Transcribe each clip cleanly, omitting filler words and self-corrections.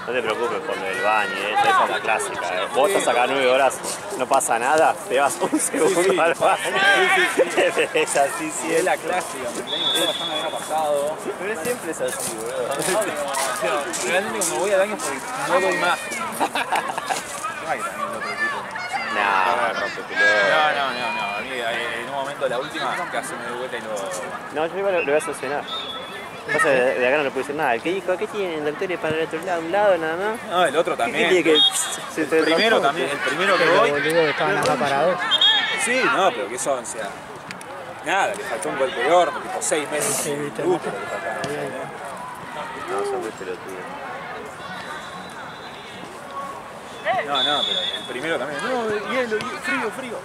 No te preocupes por el baño, esa es la clásica. Vos estás acá 9 horas, no pasa nada, te vas un segundo al baño. Es así, sí. Es la clásica, me había pasado. Pero siempre es así, boludo. Realmente cuando voy al baño es porque no doy más. Ay, también el otro equipo. No. A mí en un momento la última casi me doy vuelta y lo... No, yo igual lo voy a solucionar. Pasa de acá no le puedo decir nada. El que dijo, ¿qué tienen, doctores, para el otro lado? ¿Un lado nada más? No, el otro también. ¿Qué tiene que el primero también, el primero que voy. Boludo, estaban acá parados. Sí, no, pero que son, o sea. Nada, le faltó un golpe de horno, tipo 6 meses. Sí, viste, No, No, son muy pelotudos. no, pero el primero también. No, hielo, frío.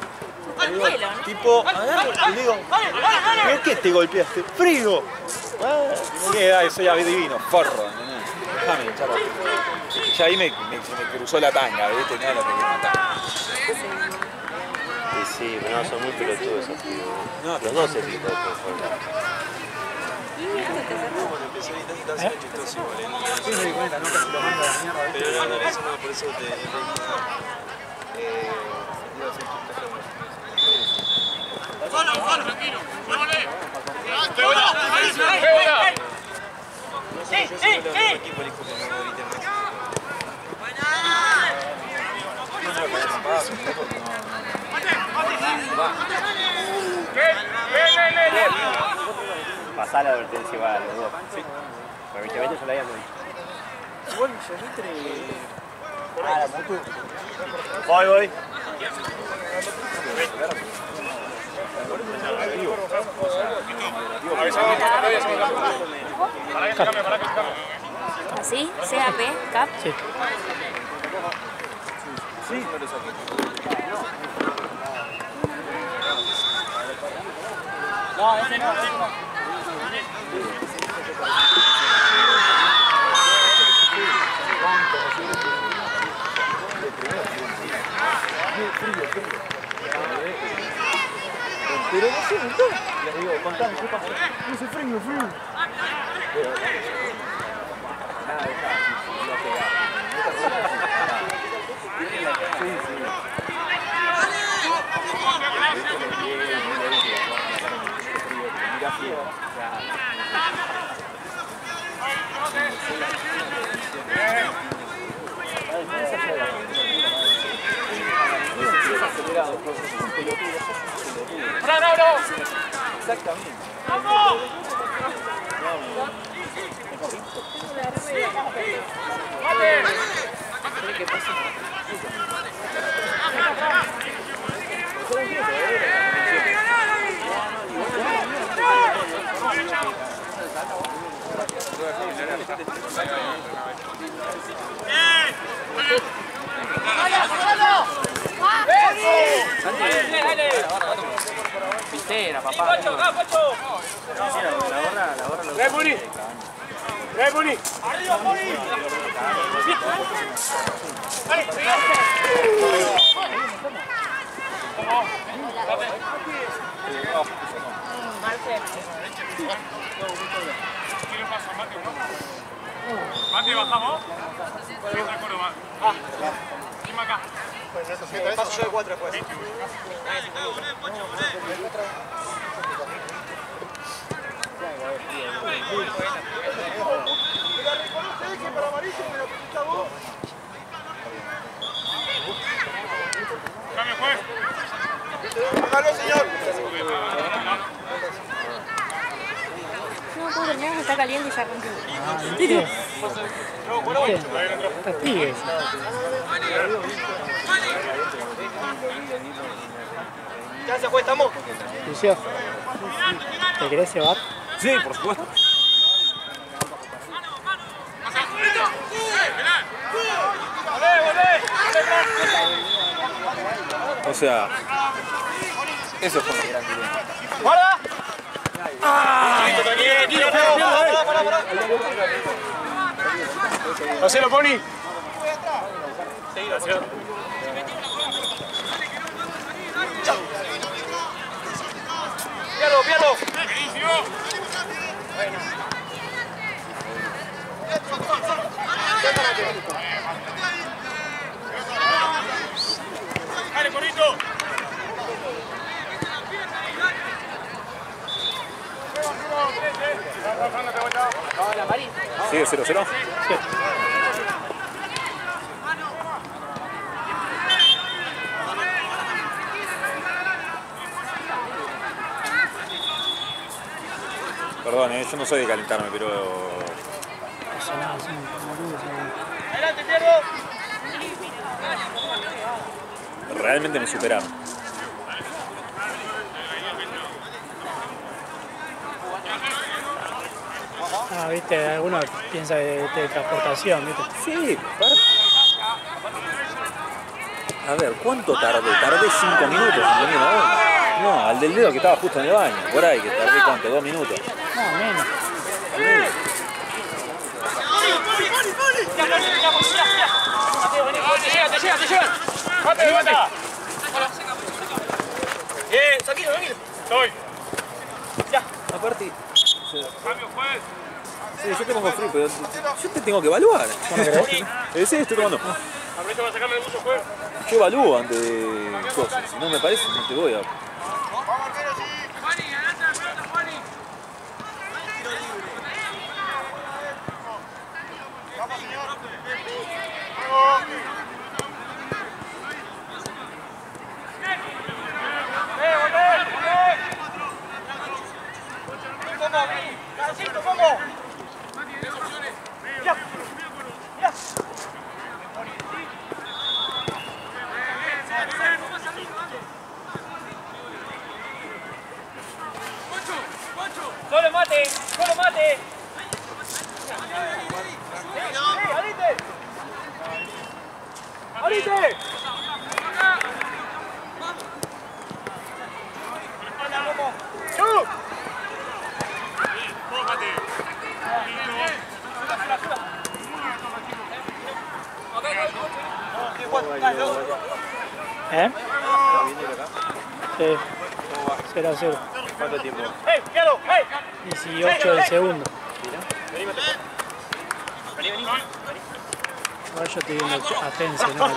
Tipo, agarro y le digo, ¿por qué te golpeaste? ¡Frío! Soy divino, forro. Déjame echarlo. Ya ahí me cruzó la tanga, ¿viste? No lo quería matar. Sí, pero no, son muy pelotudos esos tíos. No, los dos equipos, por favor. Sí, me di cuenta, no casi lo mando a la mierda. Pero no, eso no, por eso te tranquilo. ¡Vámonos! Pasá la advertencia igual a los dos. Sí. Pero 20 se la habíamos dicho. Igual yo entre... Ah, la moto. Voy. ¿Así? ¿CAP? ¿CAP? Sí. Sí, no lo saqué. No, ese no. Pero no sé, ¿no? Les digo, contame, ¿qué pasó? Dice frío. Nada, ¡Bravo! exactamente. ¡Vamos! Pintera, papá. ¡Pacho! ¡Ve, Muni! ¡Arriba, Muni! ¡Dale! Mati, bajamos. Dime acá. Paso yo de 4 después. Cambio, juez. ¡Hágalo, señor! No puedo terminar, está caliente y ya rompió. ¿Viste? Estos pibes. ¿Ya se fue, estamos? Lucio, ¿te querés cebar? Sí, por supuesto. O sea, eso fue un gran dilema. ¡Para! ¡Ah! ¡Tiro, Hacelo, Pony. ¡Pierdo, pierdo! Dale, Corito. Sigue 0-0. Sí. Perdón, yo no soy de calentarme, pero No pasa nada, es un boludo, ¡Adelante, pierdo! realmente me superaron. Ah, viste, algunos piensan de teletransportación, viste. Sí, a ver, ¿cuánto tardé? Tardé 5 minutos, ¿entendés? No, al del dedo que estaba justo en el baño. Por ahí, que tardé ¿cuánto? 2 minutos. No, menos. ¡Te llegan! ¡Mate! Tranquilo, tranquilo. Estoy. Aparte, Cambio, juez. sí, yo te pongo frío, pero yo te tengo que evaluar. Sí, estoy tomando. Aprovecha para sacarme el buzo, juez. Yo evalúo antes de cosas. Si no me parece, no te voy a... ¡Solo mate! ¡Solo mate! ¡Alite! ¡Alite! ¿Eh? Sí. 0-0. ¿Cuánto tiempo? ¡Ey, quieto! ¡Ey! 18 del segundo. Ahora yo estoy viendo a Tense, ¿no? ¡Otro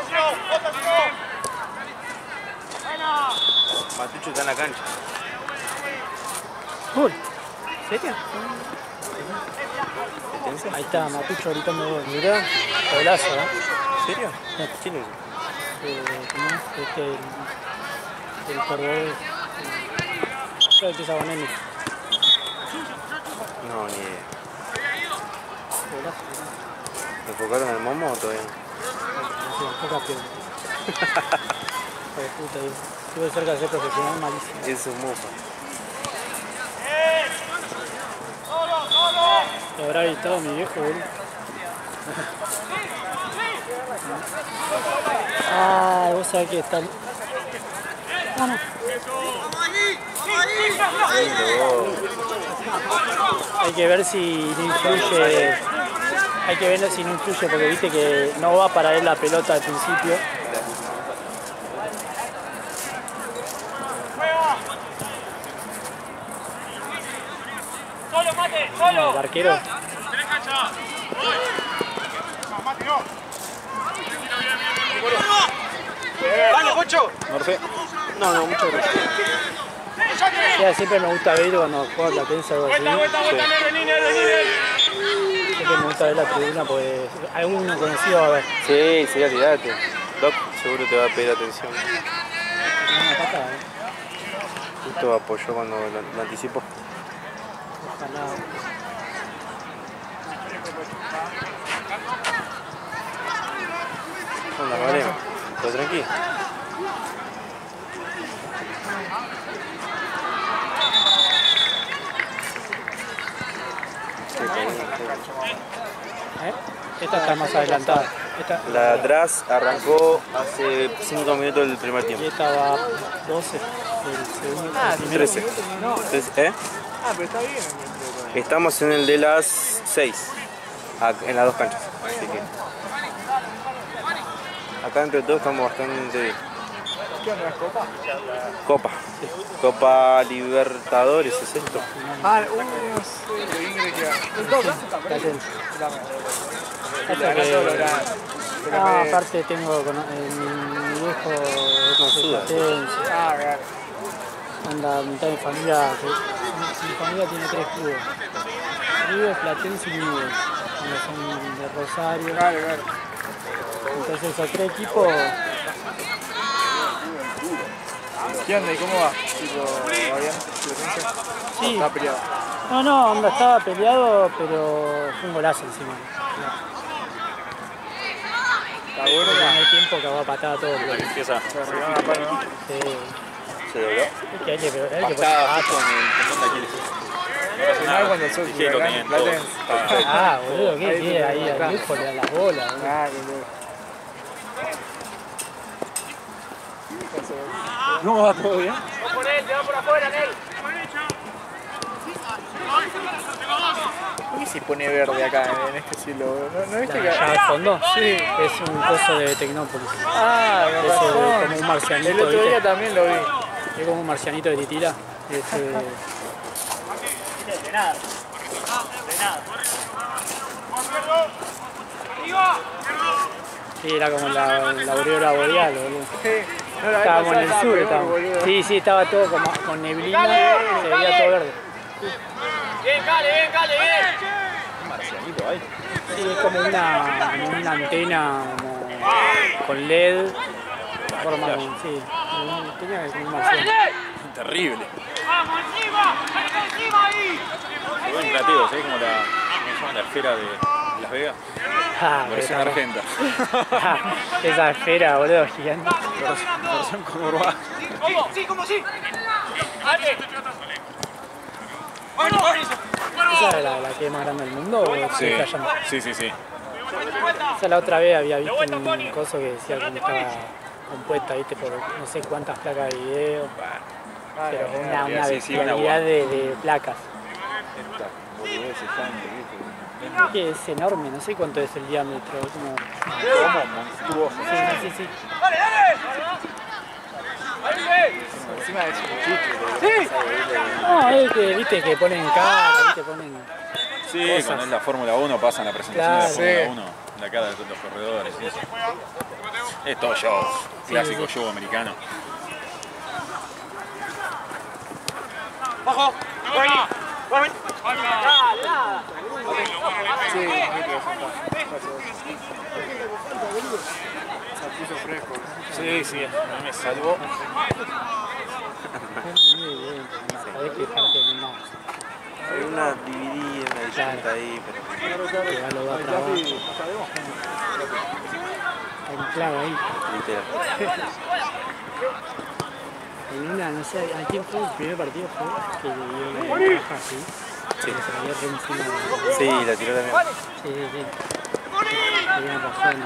show! ¡Otro show! Matucho está en la cancha. Uy, ¿serio? Ahí está, Matucho gritando gol. Mirá, Golazo, ¿eh? ¿en serio? ¿Quién es? ¿Cómo es? El cordobés. Creo que es Abonelli. No, ni idea. Golazo. ¿Me enfocaron el momo o todavía? No sé, poca piel. Hijo de puta, digo. Estuve cerca de ser profesional, malísimo. Es un mufa. Lo habrá gritado mi viejo, boludo. Ah, vos sabés que está... Vamos. Hay que ver si no influye. Hay que ver si no influye porque viste que no va para él la pelota al principio. ¡Solo, mate! ¡Solo! El arquero. Tenés cancha. No, Mati, no. ¡Dale, Pocho! Norte. No, muchas gracias. Ya, siempre me gusta ver cuando juega la prensa o algo así. Vuelta, Niner. Siempre me gusta ver la tribuna porque hay uno conocido a ver. Sí, olvídate. Doc seguro te va a pedir atención. Una patada, ¿eh? Justo apoyó cuando lo anticipó. Ojalá. Anda, Gabriel. ¿Todo tranquilo? ¿Eh? Esta está más adelantada. La de atrás arrancó hace 5 minutos del primer Y tiempo. esta va 12 del segundo. Ah, 13. ¿Eh? Ah, pero está bien. Estamos en el de las 6. En las dos canchas. Así que acá entre todos estamos bastante bien. ¿Qué onda, es copa? Copa. Copa Libertadores es esto. Ah, no sé, lo bien que Está tenso. Ah, Aparte tengo mi viejo suda. Platense. Anda, mitad de mi familia, mi familia tiene 3 clubes. River, Platense y Newell's, cuando son de Rosario. Claro. Entonces esos 3 equipos, ¿Qué onda y cómo va? Tipo, ¿va bien? sí. Está peleado. No, onda, estaba peleado, pero fue un golazo encima. Está bueno. En el tiempo que va patada todo. Pero, Empieza. Se arregló la mano, ¿no? sí. Se dobló. Es que hay que poner Patada pato. con el tendón de Aquiles. Final cuando sos Dije que lo Huracán, tenían Platense. Ah, boludo, ¿qué Ahí tiene ahí? está. Al viejo le da las bolas, boludo. Ah, qué loco. ¿Cómo va? ¿Todo bien? Va por él, te va por afuera, Nel. ¿Por qué se pone verde acá en este cielo? ¿No viste que...? Allá al fondo, Sí. es un coso de Tecnópolis. Ah, me Ese razón. como un marcianito, El otro ¿viste? día también lo vi. Es como un marcianito de titila. Sí, era como la aureola boreal, boludo. No, la vez Estábamos en el pasada sur, peor, estábamos. boludo. Sí, estaba todo como con neblina, se veía todo verde. Bien, Cale, bien. Sí, es como una antena como con LED, forma como, sí, tenía como un marciano. Terrible. Vamos, encima ahí. Muy creativo, ¿sí? Como la esfera de Las Vegas. Ah, Versión esa- argenta. Esa esfera, boludo, gigante. Versión como urbana. ¿Cómo? Sí, ¿cómo sí? Dale. Bueno, ¿Esa es la que es más grande del mundo o Sí, se está llamando? sí. Esa la otra vez había visto un coso que decía cómo estaba compuesta, viste, por no sé cuántas placas de video, pero una sí, sí, una bestialidad de placas. Esta boludez gigante, ¿viste? Es que es enorme, no sé cuánto es el diámetro, como... Como monstruoso. Sí. Encima es un chiste. No, es que, viste, que ponen cara, viste, ponen... Sí, Cosas. cuando es la Fórmula 1 pasan la presentación Claro. de la Fórmula Sí. 1, la cara de los corredores y eso. Es todo show, clásico show americano. Bajo. Sí, se puso fresco. Sí, me salvó. Muy bien, sabés quejarte de nada. Hay una dividida, una distinta ahí, pero Que va lo va a trabajar. Hay un clavo ahí. literal. En una, no sé, ¿a quién fue el primer partido? Fue que le dio una baja así. Sí. Que se la dio re encima de... Sí, la tiró también. Sí. Le dio una persona.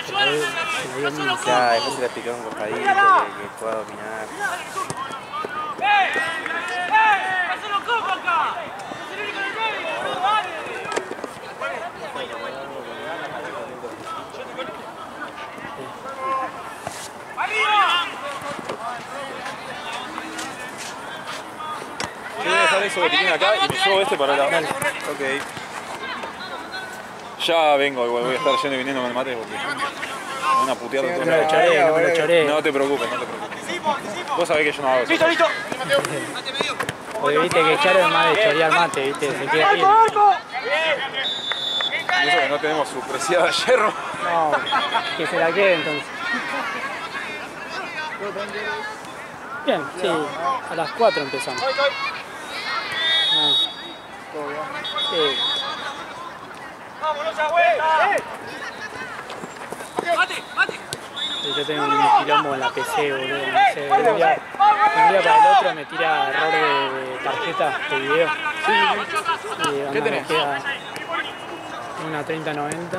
Se la dio muy encima. Ya, después se la picó un costadito que pueda dominar. ¡Hacelo copo acá! ¡Es el único en el medio! ¡Dale! ¡Arriba! Voy a dejar eso que tiene acá y me llevo este para la... Ok. Ya vengo, igual voy a estar yendo y viniendo con el mate porque me van a putear de todos No me lo lados. choré, no me lo choré. No te preocupes. Vos sabés que yo no hago eso. ¡Listo! Porque viste que Charo es más de chorear mate, viste, se queda ahí. Y eso que no tenemos su preciada hierro. No, que se la quede entonces. Bien, sí, a las 4 empezamos. Sí. ¡Vámonos a vuelta! ¡Mate! Yo tengo un quilombo en la PC, boludo. No sé, de un día para el otro me tira error de tarjeta de video. ¿Qué tenés? Una 3090.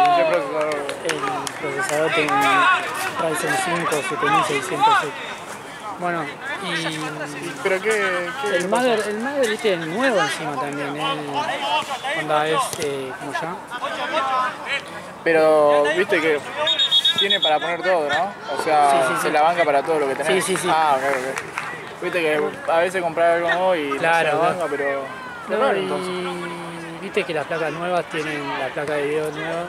el procesador tiene un Ryzen 5 7600X. Bueno, ¿Pero qué el Mother viste, es nuevo encima también. Onda es, ¿cómo se llama? Pero viste que tiene para poner todo, ¿no? O sea, Sí. se la banca para todo lo que tenés. Sí. Ah, ok. Viste que a veces comprar algo nuevo y Claro, no se la banca, pero... No, raro, y entonces. viste que las placas nuevas tienen, la placa de video nueva,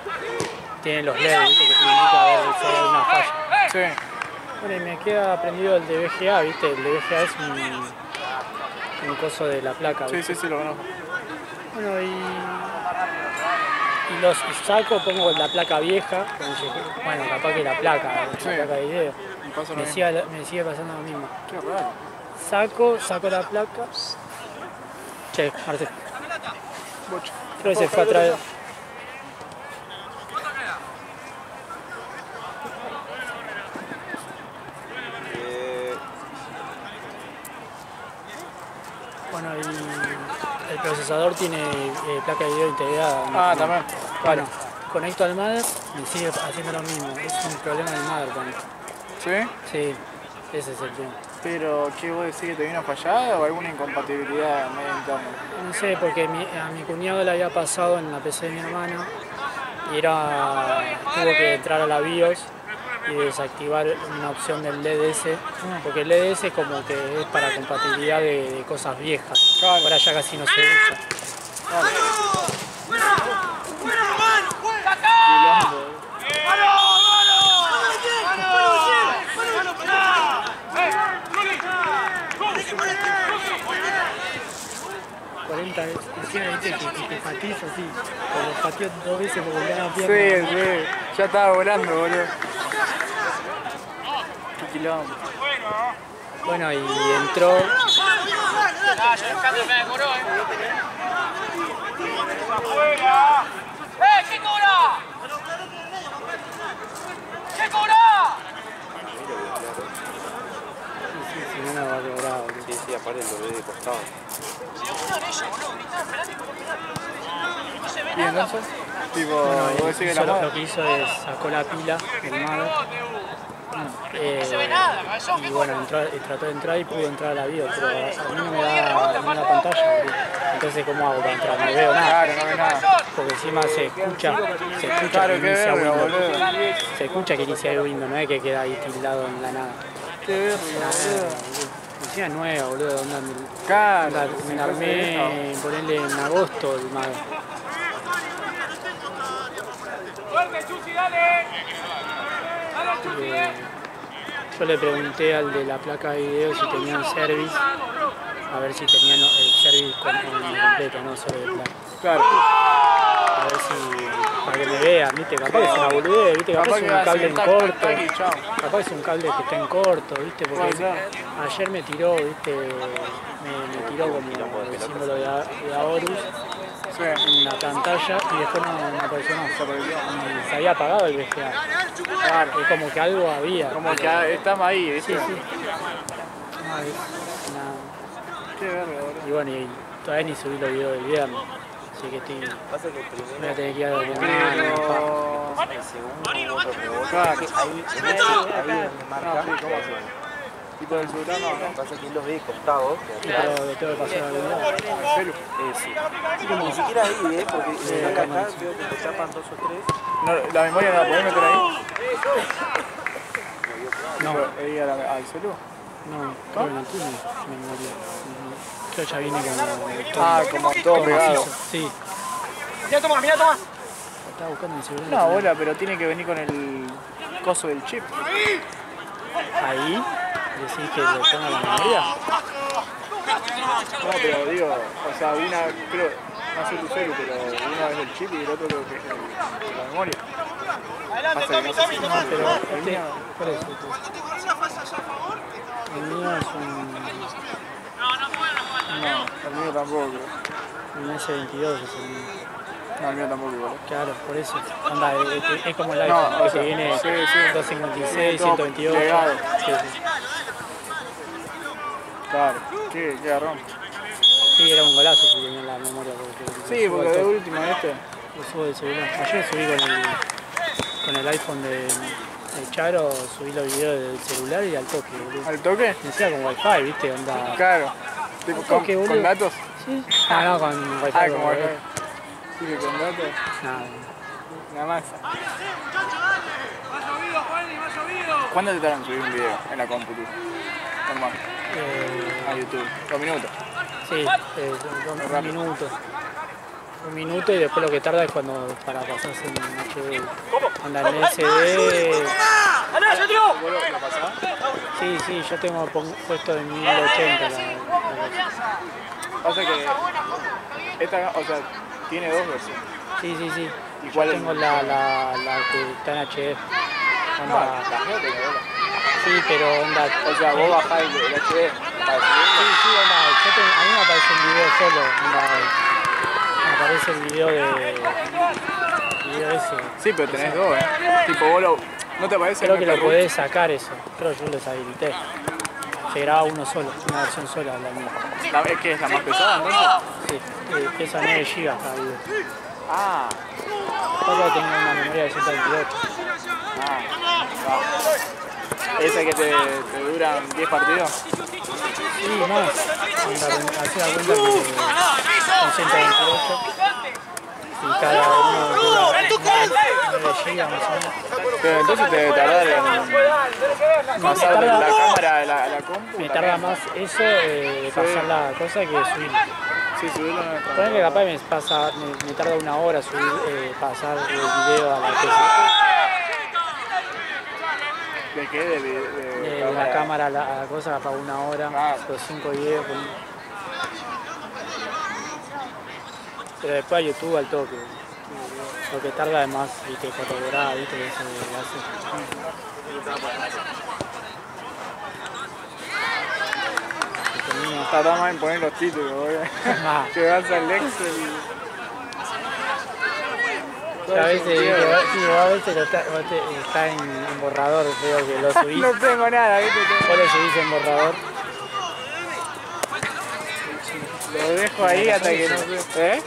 tienen los LEDs, viste, que te indica a ver si hay una falla. Sí. Bueno, y me queda aprendido el de VGA, viste, el de VGA es un coso de la placa, Sí, ¿viste? sí, lo conozco. Bueno, y los saco, pongo la placa vieja, bueno, capaz que la placa de video, Me pasa lo me mismo. sigue pasando lo mismo. Qué raro. Saco la placa. Che, Marcelo. Bocha. Creo que se fue atrás. Bueno, y el procesador tiene placa de video integrada. Ah, también. Bueno, conecto al Mother, me sigue haciendo lo mismo. Es un problema del Mother con esto. ¿Sí? Sí, ese es el tema. Pero, ¿qué vos decís que te vino fallada o alguna incompatibilidad medio interna? No sé, porque a mi cuñado le había pasado en la PC de mi hermano y tuvo que entrar a la BIOS y desactivar una opción del LEDS, porque el LEDS como que es para compatibilidad de cosas viejas. Claro. Ahora ya casi no se usa. Quilombo. 40 veces, encima viste que te patees así, como pateó 2 veces por volver a la Sí, pierna. sí. Ya estaba volando, boludo. Qué quilombo. Bueno, y entró. ¿Qué cobra? ¿Qué cobra? Si no, no va a cobrar, boludo. Sí, aparte lo ve de costado. ¿Y entonces? Tipo, Bueno, vos decís que hizo la lo moda. que hizo es sacó la pila del Mother. Y bueno, trató de entrar y pudo entrar a la BIOS, pero a mí no me da pantalla, boludo. Entonces, ¿cómo hago para entrar? No veo nada. Claro, no ve nada. Porque encima se escucha Claro, que qué inicia verga, Windows. boludo. Se escucha que inicia Windows, no es que queda ahí tildado en la nada. Qué verga, boludo. Encima es nueva, boludo. Onda, Claro. me la armé, ponerle en agosto el Mother. ¡Fuerte, Chuchi, dale! ¡Dale, Chuchi, Yo le pregunté al de la placa de video si tenían service, a ver si tenían el service completo, no solo de placa. Claro. A ver si, para que me vean, viste, capaz que es una boludez, viste, capaz que es un cable en corto, capaz que es un cable que está en corto, viste, porque ayer me tiró, viste, me tiró como el símbolo de Aorus en la pantalla y después no apareció nada. Y se había apagado el VGA. Claro, es como que algo había. Como que estamos ahí, ¿viste? Sí, sí. No, es nada. Qué verga, boludo. Y bueno, y todavía ni subí los videos del viernes. Así que estoy. Voy a tener que ir a dormir. Pero... Claro. Y por el celular no. Pasa que él los ve de costado. Pero lo tengo que pasar a algún lado. Sí. Ni siquiera ahí, porque acá veo que te tapan 2 o 3. No, ¿la memoria no la podés meter ahí? No, ¿Ahí al celu? no, creo que no tiene memoria. Yo ya vine con Ah, como todo pegado. macizo. Sí, Mira, toma, mira, toma. estaba buscando el celular. No, bola, pero tiene que venir con el coso del chip. Ahí, decís que le ponga la memoria. No, pero digo, o sea, una, creo, no sé tu celu, pero uno es el chip y el otro creo que es la memoria. Adelante, Pasa que Tommy, no sé Tommy, si- Tommy. Pero el mío, por eso. El mío es un no, el mío tampoco creo. S22, es el mío. No, el mío tampoco igual. Claro, por eso. Anda, es como el No, iPhone, o que sea, te viene sí, sí. 256, Todo 128. pegado. Sí, sí. Claro, qué garrón. Sí, era un golazo si tenía la memoria. Sí, porque de última, ¿viste? lo subo del celular. Ayer subí con el iPhone de Charo, subí los videos del celular y al toque, boludo. ¿Al toque? Me decía con wifi, viste, onda. Claro. Tipo, toque, con datos. Sí. Ah, no, con wifi. Ah, con wifi. Sí, que con datos. Nada más. ¿Cuándo te tardan en subir un video en la compu? Normal. A YouTube. 2 minutos. Sí, 1 minuto. 1 minuto y después lo que tarda es cuando para pasarse en HD. Anda en SD. ¿Vos lo pasás? Sí, yo tengo puesto en 1080 la Pasa que esta, o sea, tiene 2 versiones. Sí. ¿Y cuál yo tengo la que está en HD. Onda, sí, pero onda. O sea, vos bajás el HD para subirlo. Sí, onda. A mí me aparece el video solo. Onda, me aparece el video ese. Sí, pero tenés 2, Tipo, vos ¿no te aparece? Creo que lo podés sacar eso. Creo que yo lo deshabilité. Se graba uno solo, una versión sola la mía. ¿Es que es la más pesada entonces? Sí, pesa 9 GB cada video. Ah. Solo tengo una memoria de 128. ¿Esa que te duran 10 partidos? Sí, más. Hacer la cuenta que son 128. Y cada uno dura 9 GB más o menos. Pero entonces te debe tardar en pasar de la cámara a la compu. Me tarda más eso pasar la cosa que subir. Sí, subirlo no es tan. Ponen que capaz me tarda 1 hora subir, pasar el video a la PC. ¿De qué? De la cámara a la cosa capaz 1 hora, los 5 videos. Pero después a YouTube al toque. Lo que tarda además, viste, fotografiar, viste, que eso hace. Tarda más en poner los títulos, boludo. Que vas al Excel y... A veces está en borrador, veo que lo subís. No tengo nada, viste. Vos lo subís en borrador. Lo dejo ahí hasta que no sé. En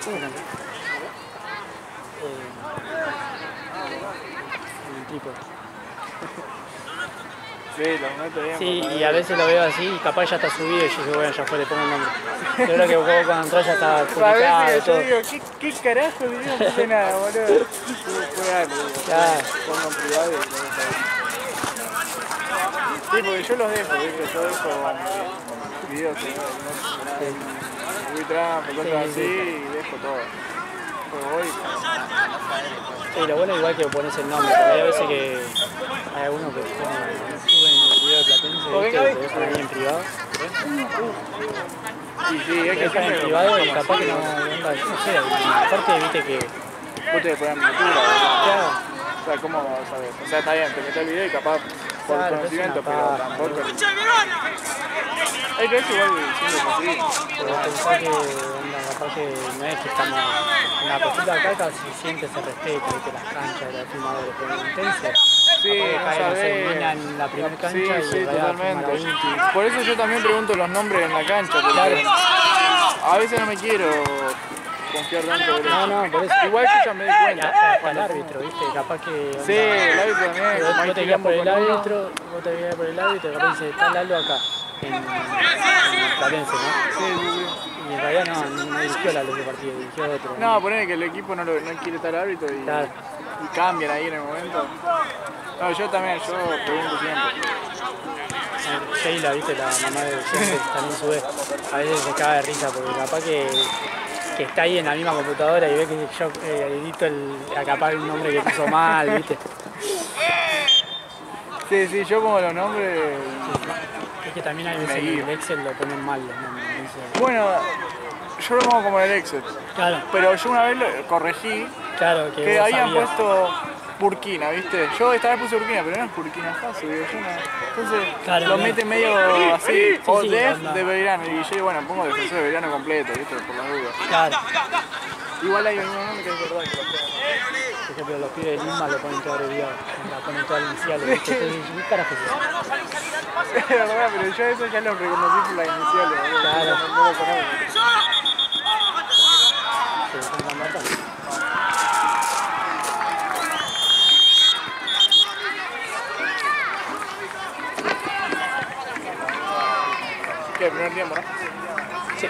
el trípode. Sí, lo meto bien. Sí, y a veces lo veo así y capaz ya está subido y yo digo, bueno, ya fue, le pongo el nombre. Yo creo que vos cuando entras ya está A publicado veces y yo todo. digo, ¿qué carajo? No puse nada, boludo. Fue algo, Claro. pongo en privado y lo dejo ahí. Sí, porque yo los dejo, ¿viste? Yo dejo videos que no subí trampa, cosas así y dejo todo. Pues voy. Sí, lo bueno igual que pones el nombre, porque hay veces que hay algunos que suben el video de Platense, ¿viste? Lo dejan ahí en privado. Y sí, es Lo que dejan en siempre privado y capaz que no sé, aparte viste que... vos te pones miniatura, Claro. o sea, ¿cómo vas a ver? O sea, está bien, te metes el video y capaz por Claro, conocimiento, es una pero paja, tampoco... Hay que ver si igual siempre conseguir. Pero pensar que, capaz que no es que estamos en la cosita acá, casi siempre se respeta, viste, las canchas de los filmadores, pero en Intense, Sí, no se sabés. elimina en la primera cancha Sí, y sí, va a filmar la totalmente. última. Por eso yo también pregunto los nombres en la cancha, porque Claro. a veces no me quiero confiar tanto de No, por eso. Igual yo ya me di cuenta. Hasta el árbitro, viste, capaz que... Sí, el árbitro también. Vos hay te guías por el quilombo con uno. árbitro, y capaz dice, está Lalo acá, en Platense, ¿no? Sí. Y en realidad no dirigió Lalo ese partido, dirigió otro. No, ponele que el equipo no quiere estar árbitro y cambian ahí en el momento. No, yo también, yo pregunto siempre. Sheila, viste, la mamá de Vicente, también sube. A veces se caga de risa porque capaz que está ahí en la misma computadora y ve que yo edito capaz un nombre que puso mal, viste. Sí, yo como los nombres... Es que también hay veces que en el Excel lo ponen mal los nombres. Entonces... Bueno, yo lo pongo como en el Excel. Claro. Pero yo una vez lo corregí Claro, que vos habían sabías. puesto Burkina, ¿viste? Yo esta vez puse Burkina, pero no es Burkina Faso, digo yo no. Entonces Claro, lo no. mete medio así, o sí, def onda. de Belgrano. Y yo, bueno, pongo defensor de Belgrano completo, ¿viste? Por la duda. Claro. Igual hay un nombre que es verdad que lo pongo. Por ejemplo, los pibes de Lima lo ponen todo abreviado, la ponen todas iniciales, ¿viste? Entonces, ¿qué carajo es eso? Es verdad, pero yo eso ya lo reconocí por las iniciales, boludo. Claro. No lo conozco. Se están matando. ¿Qué? ¿Primer tiempo, no? Sí.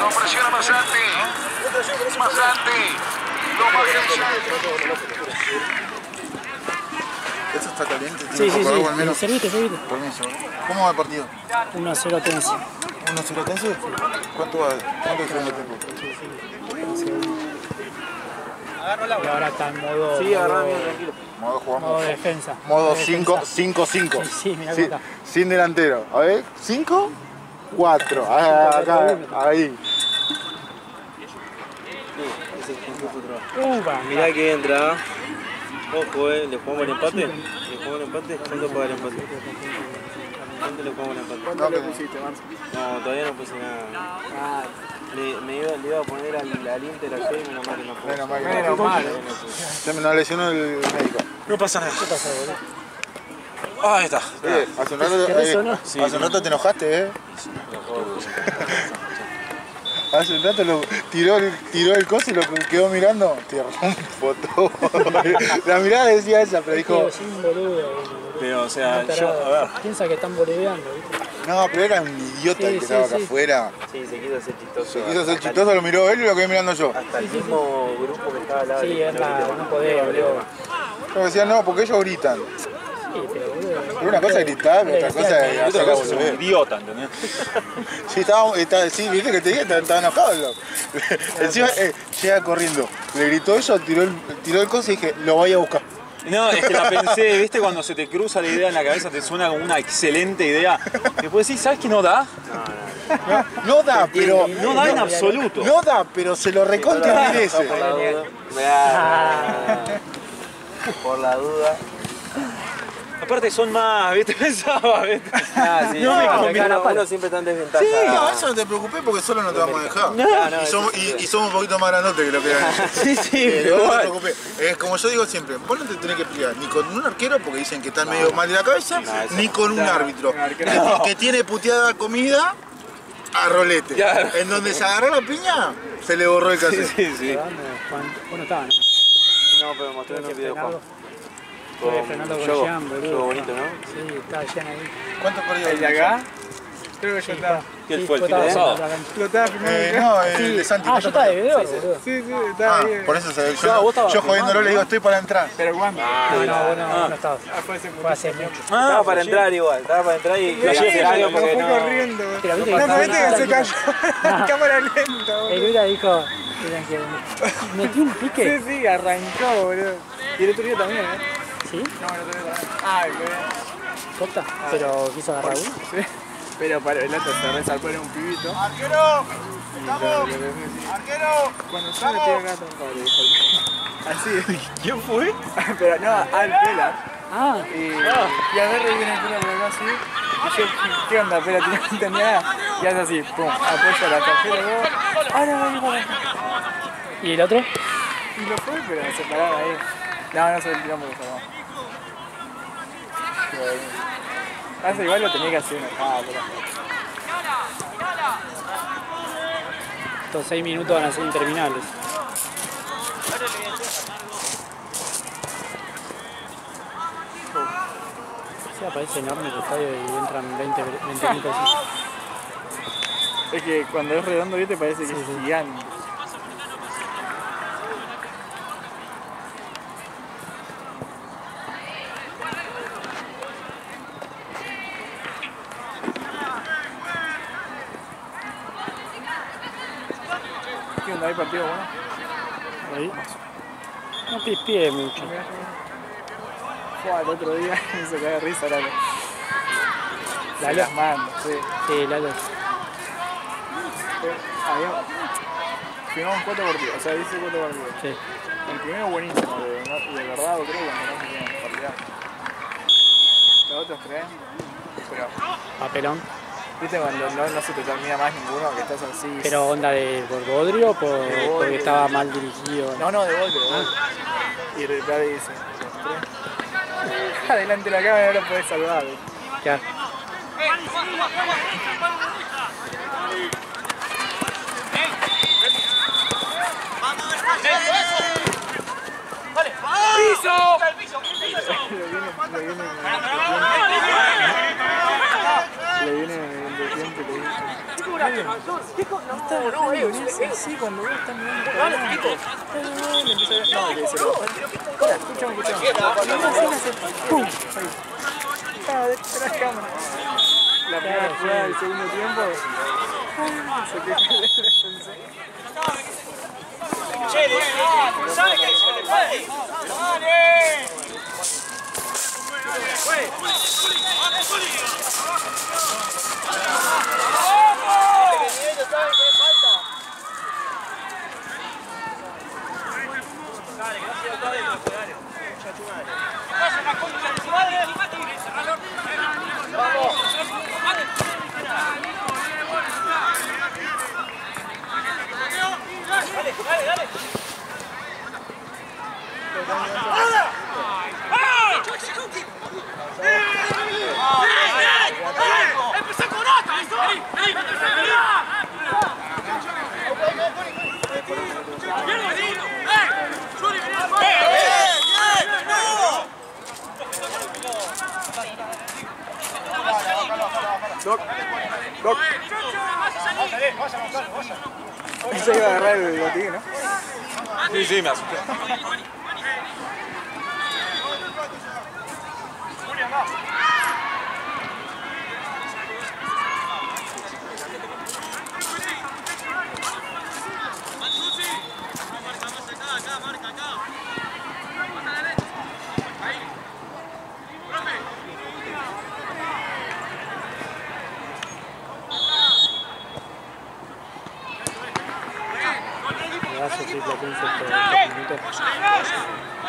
No presiona Masanti. Masanti. Lo más ¿Esto está caliente? Sí, ¿Tiene sí, poco agua al sí. menos? Servite. Permiso. ¿Cómo va el partido? 1-0 Tense. ¿1-0 Tense? ¿Cuánto va? ¿Cuánto es el segundo tiempo? Y ahora está en modo. Sí, agarrame tranquilo. Modo Modo jugamos. defensa. Modo defensa. 5-5. Sí, mirá cómo está. Sin delantero. A ver, 5, 4. Acá, ahí. Upa, Mirá que entra. Ojo, ¿le jugamos el empate? ¿Le jugamos el empate? ¿Cuánto paga el empate? ¿Cuánto le jugamos el empate? ¿Cuánto le pusiste, Marce? No, todavía no puse nada. Le iba a poner al Inter ayer y menos mal que no pude. Menos mal que Menos mal. Se me lo lesionó el médico. No pasa nada. ¿qué pasa, boludo? Ah, ahí está. Hace un rato, ¿Querés o no? hace un rato te enojaste, Hace un rato tiró el coso y lo quedó mirando. Te rompo todo. La mirada decía esa, pero dijo. Sí, un boludo, boludo. Pero, o sea, Un yo, tarado. a ver. Piensa que están boludeando, ¿viste? No, pero era un idiota el que estaba acá afuera. Sí, se quiso hacer chistoso. Se quiso hacer chistoso, lo miró él y lo quedé mirando yo. Hasta el mismo grupo que estaba al lado. Sí, es la, no podés, boludo. Yo decía, no, porque ellos gritan. Sí, pero boludo. Pero una cosa es gritar, otra cosa es Otra hacer la cosa es un boludez. idiota, ¿entendés? Sí, viste que te dije, estaba enojado. Encima llega corriendo, le gritó eso, tiró el coso y dije, lo voy a buscar. No, es que la pensé, ¿viste? Cuando se te cruza la idea en la cabeza, te suena como una excelente idea. Después decís, ¿sabes qué no da? No da, pero. No da en absoluto. No da, pero se lo recontra merece. Por la duda. Por la duda. Aparte son más, ¿viste? Pensaba, ¿viste? Ah, sí, No, uno siempre está en desventaja. Sí, no, eso no te preocupes porque solo no te vamos a dejar. Y somos un poquito más grandotes que lo que eran. Sí, sí, No te igual. preocupes. Es como yo digo siempre, vos no te tenés que pelear ni con un arquero porque dicen que están medio mal de la cabeza, ni con un árbitro que tiene puteada comida a rolete. Claro. En donde se agarró la piña, se le borró el cassette. Sí, sí. Bueno, estaba, ¿no? No, pero mostré en el video, Juan. Fernando con Yogo. Jean, boludo. Yogo bonito, ¿no? Sí, estaba Jean ahí. ¿Cuántos perdió? ¿El de acá? Creo que yo estaba. ¿Qué Sí, fue el yo fin de estaba sábado? en la cancha. Lo estaba filmando. No, el de Santi. Ah, yo estaba de video, boludo. Sí, estaba ahí. Por eso se Ah, vos estabas yo jodiéndolo le digo, estoy para entrar. ¿Pero cuándo? No estaba. Fue hace mucho. Estaba para entrar igual, estaba para entrar y Sí, hacer algo no porque fue no. corriendo. Pero viste No, que pero viste que se estaba- cayó en cámara lenta, El boludo. Lula dijo que metió un pique. Sí, arrancó, boludo. Y el otro día también, ¿eh? ¿Sí? No, el otro día también. Ah, el otro día. Costa. Pero quiso agarrar uno. Sí. Pero para el otro se resalpó, era un pibito. ¡Arquero! ¡Arquero! Cuando yo me tiro acá, le dijo el así. ¿Quién fue? Pero no, al Pela. Ah, Y agarra y viene el Pela por acá así. Y yo, ¿qué onda, Pela? No entendía nada. Y hace así, pum, apoya la tarjeta, luego. ¡Ahora voy! ¿y el otro? Y lo fue, pero se pararon ahí. No se tiró porque se acabó. Eso igual lo tenía que hacer enojado, pero. Estos 6 minutos van a ser interminables. Sí, parece enorme el estadio y entran 20 minutos así. Es que cuando es redondo, ¿viste? Parece que es gigante. ¿Qué onda? ¿Hay partido bueno? Ahí. No pispié mucho. Fue el otro día me hizo caer de risa, Lalo. Lalo. Se las mando, sí. Sí, Lalo. Firmamos 4 partidos, o sea, hice 4 partidos. Sí. El primero buenísimo, de verdad, creo que no se tienen calidad. Los otros 3, pero, Papelón. viste cuando no se te termina más ninguno, que estás así. Pero onda de por Bodrio o porque estaba mal dirigido. No, de golpe, Y de verdad dice, los 3. Adelante de la cámara no lo podés salvar. Ya. Le viene de tiempo y le dice. Sí, cuando vos estás mirando para adelante, le empieza a ver. No, le dice, mira, escúchame. ¡Pum! Ahí. Estaba detrás de la cámara. La primera jugada del segundo tiempo. Se quedó el defensa. ¿Sabes qué se le puede? ¡Dale! ¡Empezá con otra! ¡Eso! Doc. Se iba a agarrar el botín, ¿no? Sí, me asusté.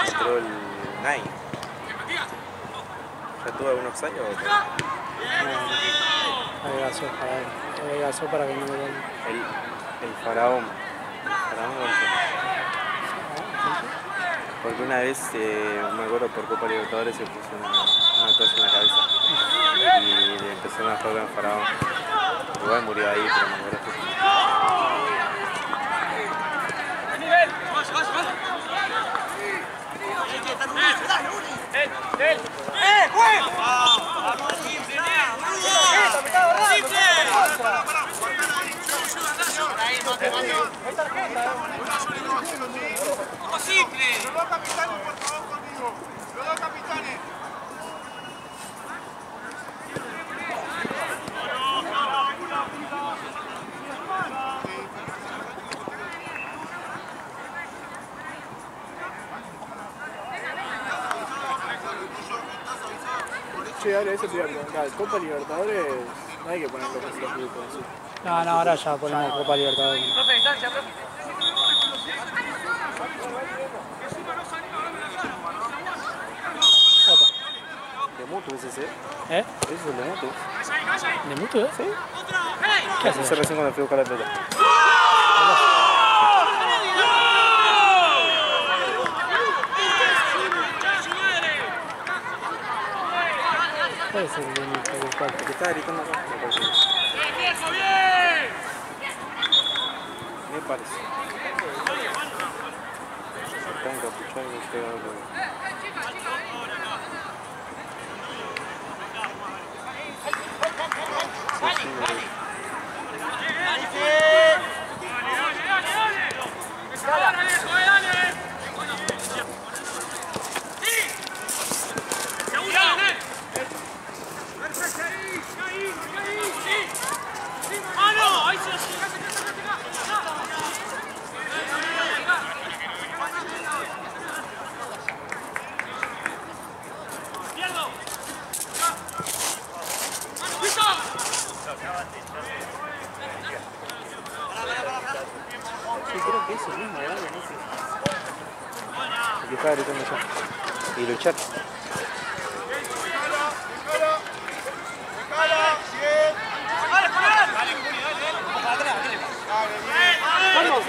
Entró el Nine. ¿Ya tuvo algunos años? Agregazó para que no me den. El faraón. Porque una vez, me acuerdo por Copa Libertadores, se puso una toalla en la cabeza y le empezaron a jugar con faraón. Igual murió ahí, pero me acuerdo. ¡Simple! Los dos capitanes, por favor, conmigo. Los dos capitanes. Sí, dale, eso te iba a preguntar. Copa Libertadores no hay que ponerlo con los grupos. ¿Sí? No, ahora ya ponemos Copa Libertadores. Profe, distancia, profe. ¿De Mutu ese? ¿Eh? ¿Ese es el de Mutu? ¿De Mutu, eh? ¿Sí? ¿Qué haces? Ese recién cuando fui a buscar la pelota. Puede ser bien, porque estaba gritando acá. Me parece. Está encapuchado y está dando. Creo que es el mismo, ¿verdad? El que estaba gritando allá. Y luchar.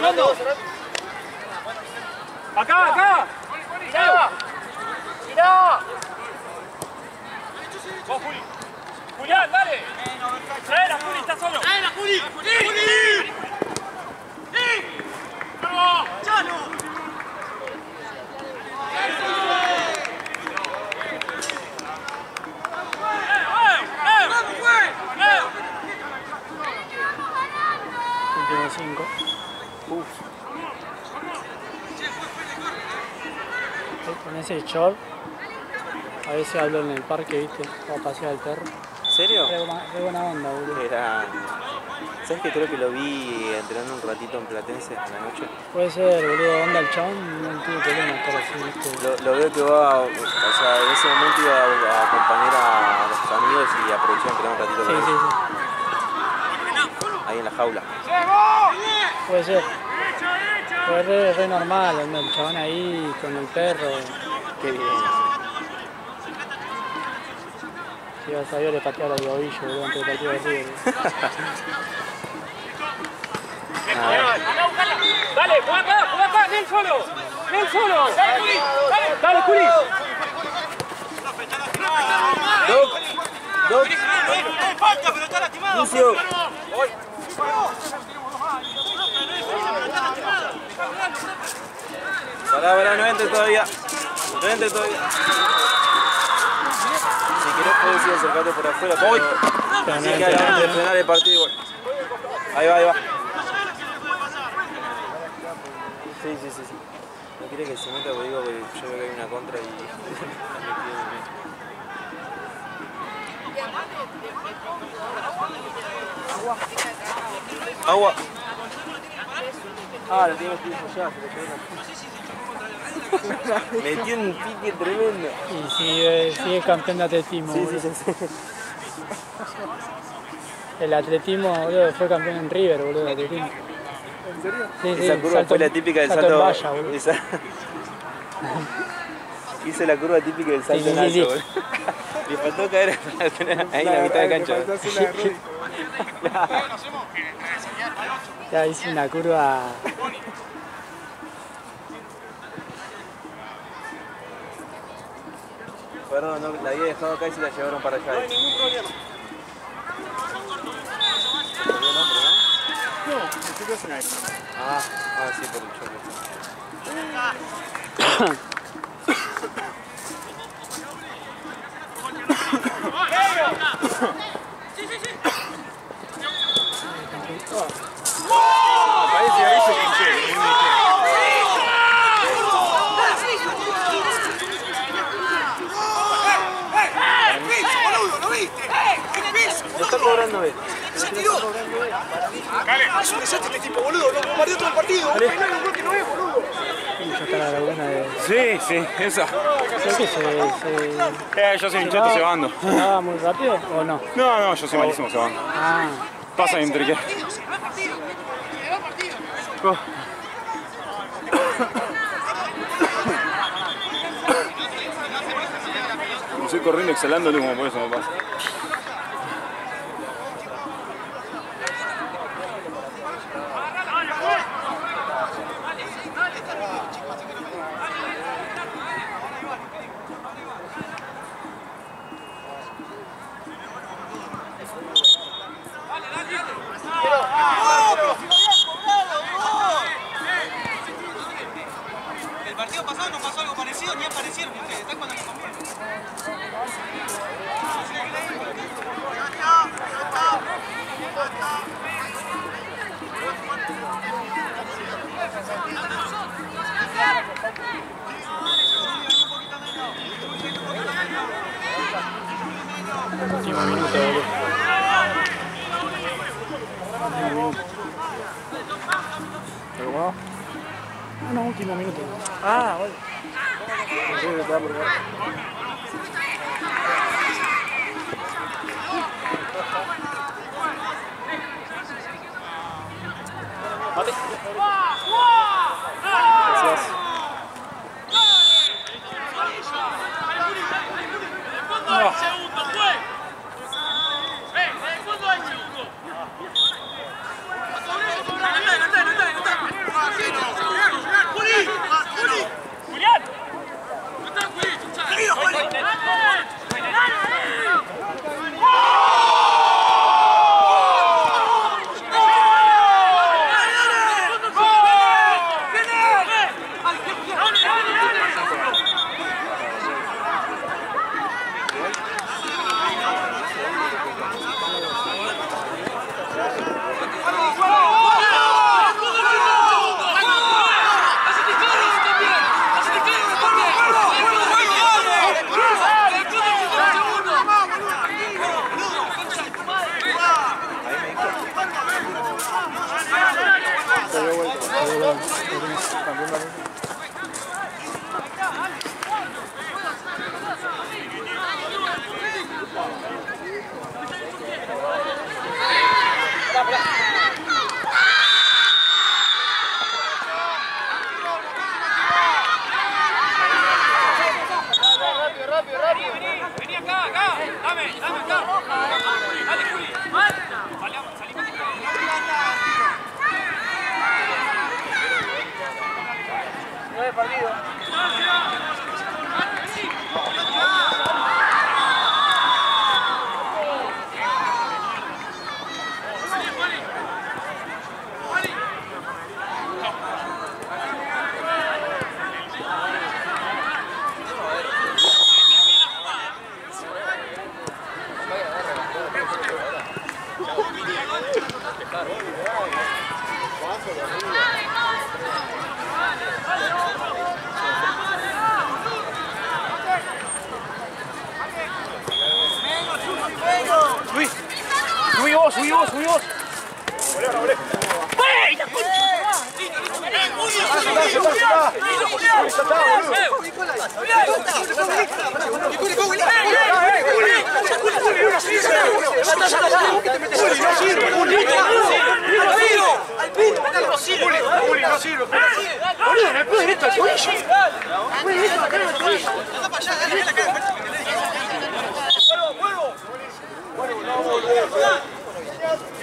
¡Vamos! ¡Acá! ¡Mirá! ¡Vos, Juli! ¡Julián, dale! ¡Traela, Juli! ¡Está solo! ¡Traela, Juli! ¡Juli! ¡Vamos! ¡Chano! con ese short. A veces hablo en el parque, viste, para pasear al perro. ¿En serio? Re buena onda, boludo. Era... ¿Sabes que creo que lo vi entrenando un ratito en Platense en la noche? Puede ser, boludo, onda el chabón, no tiene problema estar así, viste. Lo veo que va, o sea, en ese momento iba a acompañar a los amigos y aprovechó de entrenar un ratito con ellos. Ahí en la jaula. Puede ser. Fue re normal, onda, el chabón ahí con el perro. Qué bien. Si iba a salir le pateaba el tobillo, boludo, antes del partido de River. Dale, juega acá, ven solo. Dale, Juli. Doc. Falta, pero está lastimado. Lucio. Pará, no entre todavía. Si querés podés ir a acercarte por afuera, pero sí que adelante de frenar el partido igual. Ahí va. Sí. No quiere que se meta porque digo que yo veo que hay una contra y... Agua. Lo tiene metido allá, se lo metió un pique tremendo. Y sigue campeón de atletismo. Sí. El atletismo, boludo, fue campeón en River, boludo, de atletismo. ¿En serio? Sí, Esa curva salto, fue la típica del salto. En valla, boludo. Hice la curva típica del salto en alto, boludo. Le faltó caer ahí en la mitad de cancha. Le faltó hacer la de Rudy. Ya hice una curva. Perdón, no, la había dejado acá y se la llevaron para allá. No hay ningún problema. No, me quedé sin aire. Sí, por el choque. Parece ahí se quince. Lo está cobrando él. Se tiró. Es un desastre este tipo, boludo. Lo bombardeó todo el partido. No hay un gol que no es, boludo. Ya está la laguna de... Sí, esa. Creo que Yo soy un cheto cebando. ¿Se daba muy rápido o no? No, yo soy malísimo cebando. Pasa entre qué. Estoy corriendo exhalando humo, por eso me pasa. El partido pasado nos pasó algo parecido, ni aparecieron ustedes, están cuando nos conviene. Último minuto, boludo. ¿Pero cómo? No, último minuto. Vale. Sí, está por acá. Gracias. Julián. vos, subí vos.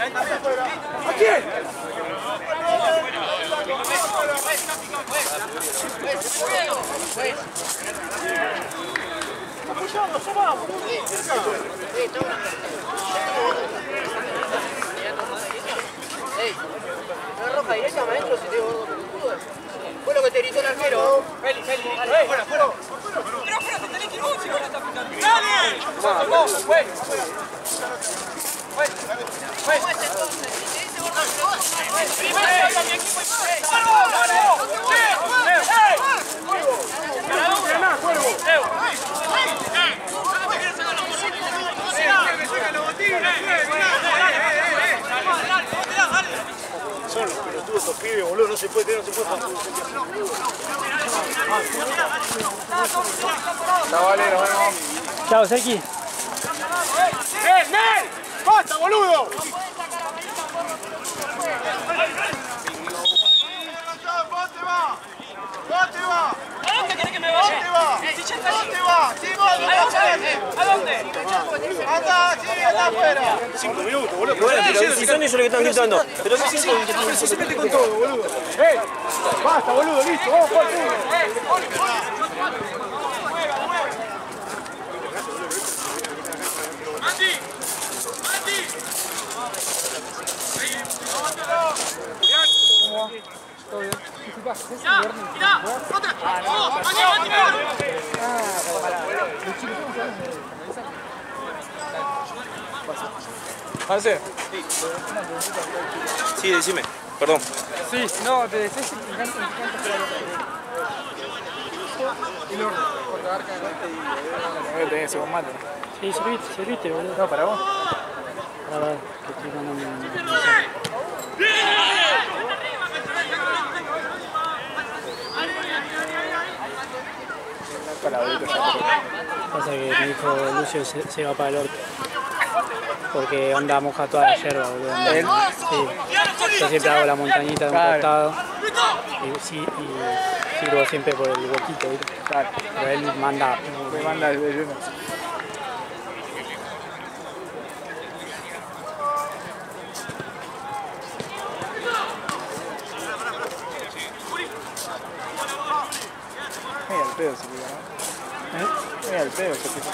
¿A quién? No roja directa, maestro, si te digo fue lo que te gritó el arquero. Feli, fuera, fuera. Pero fuera, te tenés que ir vos si ahora está picando. ¡Dale! ¡Vamos, güey! Son los pelotudos estos pibes, boludo, no se puede tener, no se puede pasar. Vale, nos vemos. Chao, Seki. ¡Nel! ¡Basta, boludo! ¿A dónde querés que me vaya? ¿A dónde? Anda afuera. 5 minutos, boludo. Pero si son ellos los que están gritando. Pero qué siento Se mete con todo, boludo. Basta, boludo, listo, vamos por el Todo bien. Disculpa, ¿es el ¡Mirá! ¡Mirá! ¡Otra! ¡Oh! ¡Mati! ¿Marce? Sí, decime. Perdón. Sí, no, te decís que me encanta Y lo por la arca No tenés ese combate. Sí, serviste, boludo. No, para vos. A ver, que estoy mandando un mensaje. Pasa que me dijo Lucio se va para el orto. Porque onda moja toda la yerba, boludo. ¿Él? Sí. Yo siempre hago la montañita de un costado. Y sirvo siempre por el huequito, ¿viste? Claro. Pero él manda. Me manda el lleno. Mira el pedo se pica, ¿no? Mira el pedo se pica.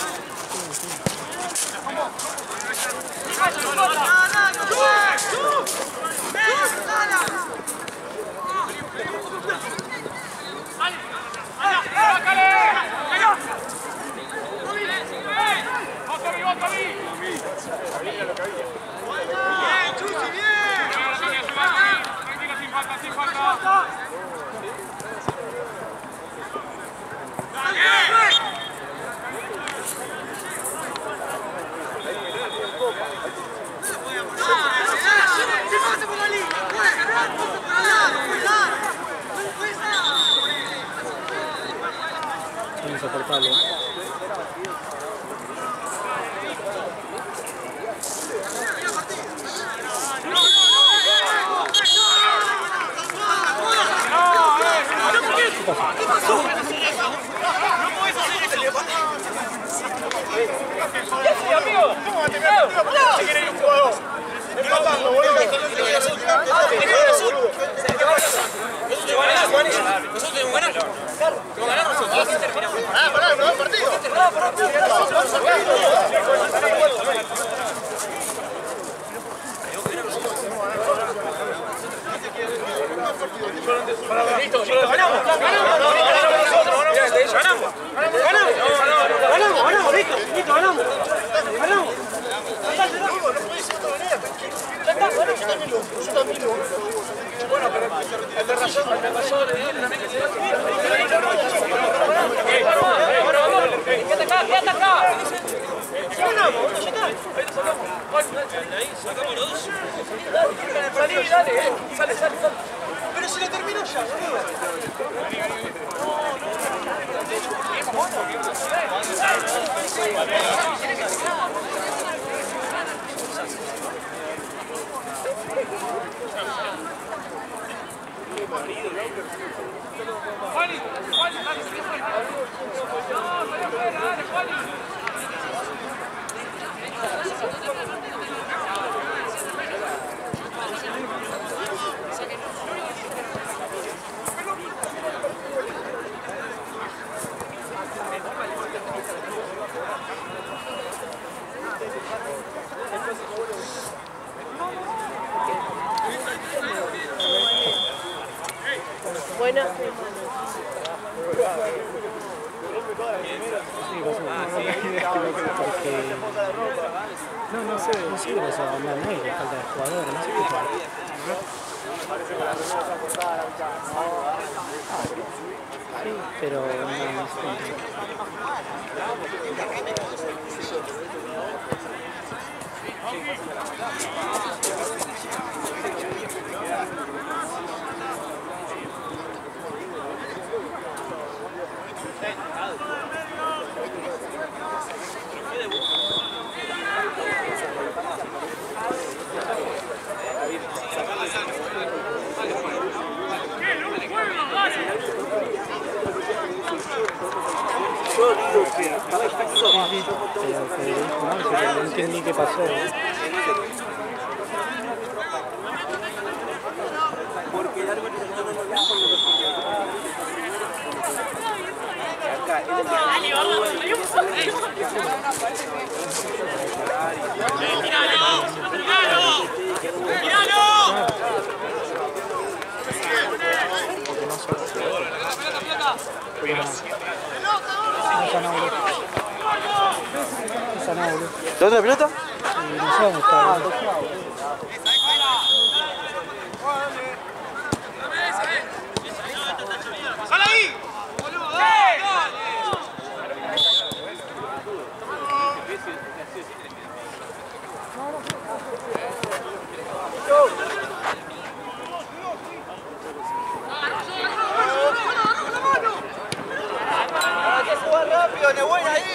Es insoportable. ¿Qué pasó? ¿Qué haces, amigo? ¿Cómo va a terminar el partido? ¿Por qué quiere ir un jugador? Me matando, boludo. Nosotros tenemos que ganar. Tenemos que ganar nosotros. Así terminamos. Pará, no, el partido. Listo, ganamos. Ganamos, listo, ganamos. Bueno, pero el de razón, Quédate acá. Ganamos, ya está. Salí, dale, sale. Pero si lo terminó ya, Buenas. No sé qué pasó, no hay falta de jugador, no sé qué pasó. Sí, pero no sé. No entendí qué pasó. porque el árbitro está dando la ¿Dónde la pelota? No sé dónde está. ¡Sal ahí! ¡Hay que jugar rápido, Nehuén ahí!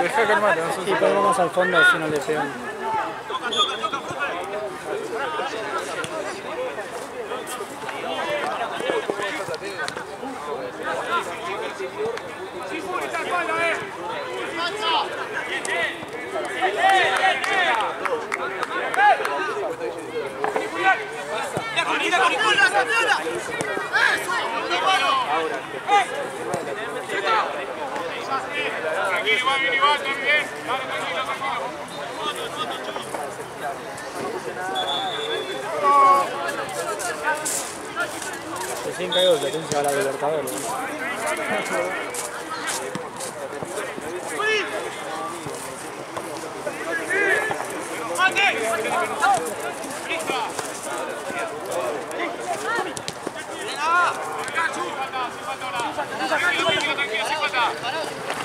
Deja calmate, no sé Sí, ponemos al fondo si no le pegan. Recién caigo que atención a la Libertadores.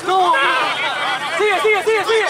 ¡No! ¡Sigue, sigue, sigue, sigue!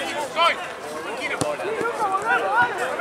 Tranquilo, soy. Tranquilo.